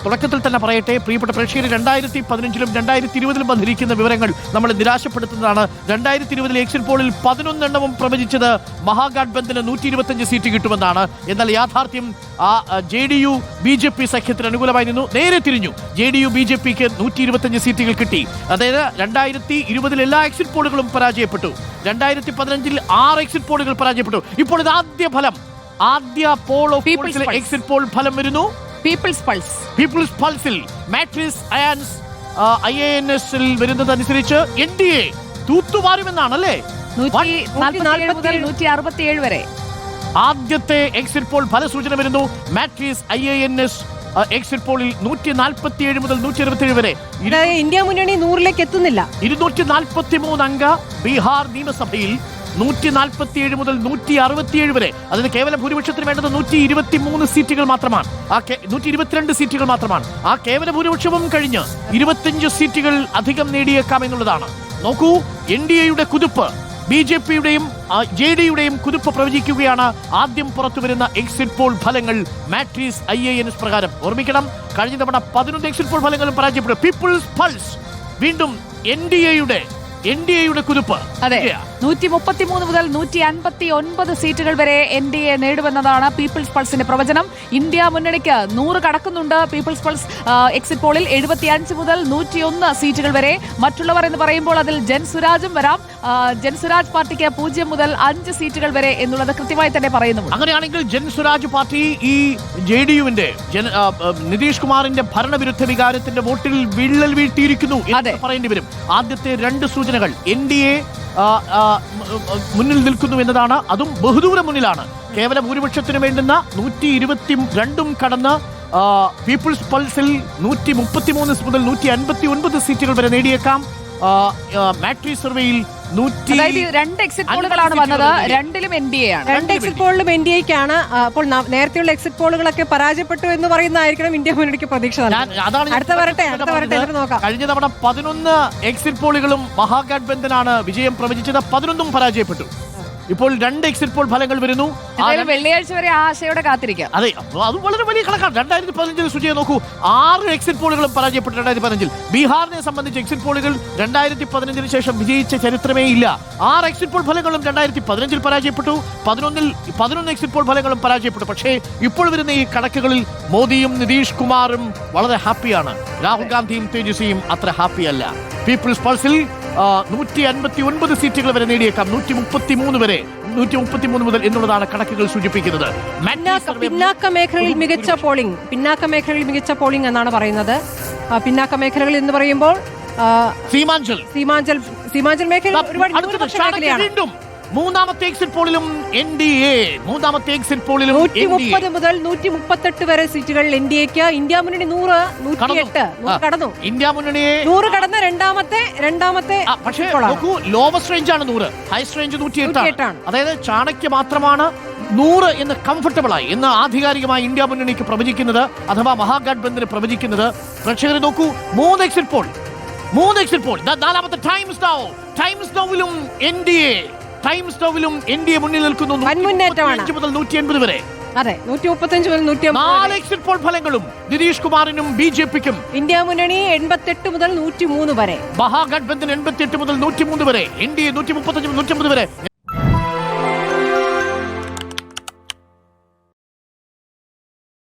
തുടക്കത്തിൽ തന്നെ പറയട്ടെ, പ്രിയപ്പെട്ട പ്രേക്ഷകർ, 2015-ലും 2020-ലും വന്നിരിക്കുന്ന വിവരങ്ങൾ നമ്മളെ നിരാശപ്പെടുത്തുന്നതാണ്. 2020 എക്സിറ്റ് പോളിൽ 11 എണ്ണവും പ്രവചിച്ചത് മഹാഗാഠ്ബന്ധന് 125 സീറ്റ് കിട്ടുമെന്നാണ്. എന്നാൽ യാഥാർത്ഥ്യം JDU BJP സഖ്യത്തിന് അനുകൂലമായിരുന്നു. നേരെ തിരിഞ്ഞു. JDU BJPക്ക് 125 സീറ്റുകൾ കിട്ടി. അതായത് 2020 എല്ലാ എക്സിറ്റ് പോളുകളും പരാജയപ്പെട്ടു. 2015-ൽ 6 എക്സിറ്റ് പോളുകൾ പരാജയപ്പെട്ടു. ഇപ്പോൾ ഇത് ആദ്യ പോൾ ഓഫ് എക്സിറ്റ് പോൾ ഫലം വരുന്നു. പീപ്പിൾസ് പൾസിൽ മാട്രിക്സ് അയാൻസ് IANS-ൽ വരുന്നതനുസരിച്ച് NDA തൂത്തുമാറുമെന്നാണല്ലേ? 147 മുതൽ 167 വരെ ആദ്യത്തെ എക്സിറ്റ് പോൾ ഫലസൂചന വരുന്നു. മാട്രിക്സ് IANS എക്സിറ്റ് പോളിൽ 147 മുതൽ 167 വരെ. ഇന്ത്യ മുന്നണി 100-ലേക്ക് എത്തുന്നില്ല. 243 അംഗ ബീഹാർ നിയമസഭയിൽ 147 മുതൽ 167 വരെ. അതിന് കേവല ഭൂരിപക്ഷത്തിന് വേണ്ടത് 123 സീറ്റുകൾ മാത്രമാണ്. 122 സീറ്റുകൾ മാത്രമാണ്. ആ കേവല ഭൂരിപക്ഷവും കഴിഞ്ഞ് 25 സീറ്റുകൾ അധികം നേടിയേക്കാം എന്നുള്ളതാണ്. നോക്കൂ, NDAയുടെ കുതിപ്പ്, BJPയുടെയും JDയുടെയും കുതിപ്പ് പ്രവചിക്കുകയാണ് ആദ്യം പുറത്തുവരുന്ന എക്സിറ്റ് പോൾ ഫലങ്ങൾ മാട്രിക്സ് IANS പ്രകാരം. ഓർമ്മിക്കണം, കഴിഞ്ഞ തവണ 11 എക്സിറ്റ് പോൾ ഫലങ്ങളും പരാജയപ്പെട്ടു. പീപ്പിൾസ് പൾസ് വീണ്ടും NDAയുടെ കുതിപ്പ്. അതെ, 133 മുതൽ 159 സീറ്റുകൾ വരെ NDA നേടുമെന്നതാണ് പീപ്പിൾസ് പൾസിന്റെ പ്രവചനം. ഇന്ത്യ മുന്നണിക്ക് 100 കടക്കുന്നുണ്ട്. പീപ്പിൾസ് പൾസ് എക്സിറ്റ് പോളിൽ 75 മുതൽ 101 സീറ്റുകൾ വരെ. മറ്റുള്ളവർ എന്ന് പറയുമ്പോൾ അതിൽ ജൻസുരാജും വരാം. ജൻസുരാജ് പാർട്ടിക്ക് 0 മുതൽ 5 സീറ്റുകൾ വരെ എന്നുള്ളത് കൃത്യമായി തന്നെ പറയുന്നു. അങ്ങനെയാണെങ്കിൽ ജൻസുരാജ് പാർട്ടി ഈ JDUവിന്റെ നിതീഷ് കുമാറിന്റെ ഭരണവിരുദ്ധ വികാരത്തിന്റെ വോട്ടിൽ വിള്ളൽ വീഴ്ത്തിയിരിക്കുന്നു എന്ന് പറയേണ്ടി വരും. ആദ്യത്തെ 2 സൂചനകൾ NDA മുന്നിൽ നിൽക്കുന്നു എന്നതാണ്. അതും ബഹുദൂര മുന്നിലാണ്. കേവല ഭൂരിപക്ഷത്തിന് വേണ്ടുന്ന 122 കടന്ന് പീപ്പിൾസ് പൾസിൽ 133 മുതൽ 159 സീറ്റുകൾ വരെ നേടിയേക്കാം. മാട്രിക്സ് സർവേയിൽ 2 എക്സിറ്റ് പോളുകളാണ് വന്നത്. 2ലും NDA ആണ്. 2 എക്സിറ്റ് പോളിലും NDAക്കാണ്. അപ്പോൾ നേരത്തെയുള്ള എക്സിറ്റ് പോളുകളൊക്കെ പരാജയപ്പെട്ടു എന്ന് പറയുന്നതായിരിക്കണം ഇന്ത്യ മുന്നണിക്ക് പ്രതീക്ഷ. അടുത്ത വരട്ടെ നോക്കാം. കഴിഞ്ഞ തവണ 11 എക്സിറ്റ് പോളുകളും മഹാഗാഠ്ബന്ധനാണ് വിജയം പ്രവചിച്ചത്. 11ഉം പരാജയപ്പെട്ടു. ഇപ്പോൾ 2 എക്സിറ്റ് പോൾ ഫലങ്ങൾ വരുന്നു. വെള്ളിയാഴ്ച വരെ ആശയോടെ കാത്തിരിക്കാം. അതെ, അത് വളരെ വലിയ കണക്കാണ്. 2015-ൽ സുജയ നോക്കൂ, 6 എക്സിറ്റ് പോളുകളും പരാജയപ്പെട്ടു. 2015-ൽ ബീഹാറിനെ സംബന്ധിച്ച് എക്സിറ്റ് പോളുകൾ 2015-ന് ശേഷം വിജയിച്ച ചരിത്രമേ ഇല്ല. 6 എക്സിറ്റ് പോൾ ഫലങ്ങളും 2015-ൽ പരാജയപ്പെട്ടു. 11 എക്സിറ്റ് പോൾ ഫലങ്ങളും പരാജയപ്പെട്ടു. പക്ഷേ ഇപ്പോൾ വരുന്ന ഈ കണക്കുകളിൽ മോദിയും നിതീഷ് കുമാറും വളരെ ഹാപ്പിയാണ്. രാഹുൽ ഗാന്ധിയും തേജസ്വിയും അത്ര ഹാപ്പിയല്ല. പീപ്പിൾസ് പൾസിൽ 159 സീറ്റുകൾ വരെ നേടിയേക്കാം. 133 മുതൽ എന്നുള്ളതാണ് കണക്കുകൾ സൂചിപ്പിക്കുന്നത്. പിന്നാക്ക മേഖലകളിൽ മികച്ച പോളിംഗ് എന്നാണ് പറയുന്നത്. പിന്നാക്ക മേഖലകൾ എന്ന് പറയുമ്പോൾ സീമാഞ്ചൽ മേഖല ഒരുപാട് ന്യൂനപക്ഷ മേഖലയാണ്. മൂന്നാമത്തെ എക്സിറ്റ് പോളിലും NDA 130 മുതൽ 138 വരെ സീറ്റുകൾ NDAക്ക്. ഇന്ത്യ മുന്നണി 108 കടന്നു. ഇന്ത്യ മുന്നണിയെ 100 കടന്ന രണ്ടാമത്തെ പക്ഷേ നോക്കൂ, ലോവസ്റ്റ് റേഞ്ച് ആണ് 100, ഹൈസ്റ്റ് റേഞ്ച് 108 ആണ്. അതായത് ചാണക്യ മാത്രമാണ് 100 എന്ന് കംഫർട്ടബിൾ ആയി എന്ന് ആധികാരികമായി ഇന്ത്യ മുന്നണിക്ക് പ്രവചിക്കുന്നത്, അഥവാ മഹാഗാഠ്ബന്ധന് പ്രവചിക്കുന്നത്. പ്രേക്ഷകരെ നോക്കൂ, 3 എക്സിറ്റ് പോൾ. നാലാമത്തെ ടൈംസ് നൗവിലും NDA മുന്നിൽ നിൽക്കുന്നു. 135 മുതൽ 180 വരെ. അതെ, 135 മുതൽ 150. 4 എക്സിറ്റ് പോൾ ഫലങ്ങളും നിതീഷ് കുമാറിനും BJPക്കും. ഇന്ത്യ മുന്നണി 88 മുതൽ 103 വരെ. മഹാഗാഠ്ബന്ധൻ 88 മുതൽ 103 വരെ. NDA 135 മുതൽ 150 വരെ.